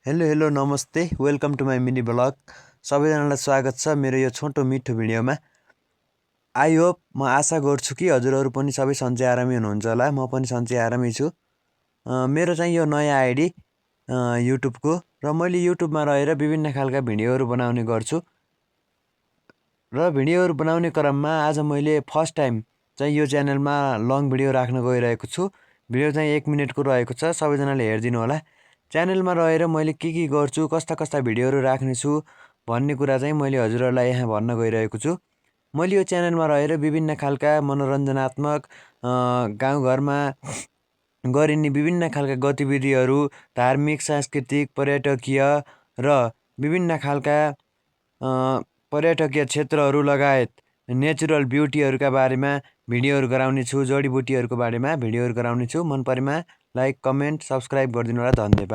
Hello नमस्ते welcome to my mini blog. सबैजनालाई स्वागत छ मेरो यो छोटो मिठो भिडियोमा। आई होप म आशा गर्छु कि हजुरहरू पनि सबै सन्चै आरामै हुनुहुन्छ होला। म पनि सन्चै आरामै छु। मेरो चाहिँ यो नयाँ आइडी युट्युबको र मैले युट्युबमा रहेर विभिन्न खालका भिडियोहरू बनाउने गर्छु। र भिडियोहरू बनाउने क्रममा आज मैले फर्स्ट टाइम चाहिँ यो च्यानलमा लङ भिडियो राख्न गइरहेको छु। भिडियो चाहिँ 1 मिनेटको रहेको छ। सबैजनाले हेरिदिनु होला। च्यानलमा रहेर मैले के गर्छु, कस्ता भिडियोहरू राख्नेछु भन्ने कुरा चाहिँ मैले हजुरहरूलाई यहाँ भन्न गइरहेको छु। मैले यो च्यानलमा रहेर विभिन्न खालका मनोरञ्जनात्मक गाउँघरमा गरिने विभिन्न खालका गतिविधिहरू, धार्मिक, सांस्कृतिक, पर्यटकीय र विभिन्न खालका पर्यटकीय क्षेत्रहरू लगायत नेचुरल ब्युटीहरूका बारेमा भिडियोहरू गराउने छु। जडीबुटीहरूको बारेमा भिडियोहरू गराउने छु। मन परेमा लाइक, कमेन्ट, सब्सक्राइब गरिदिनु होला। धन्यवाद।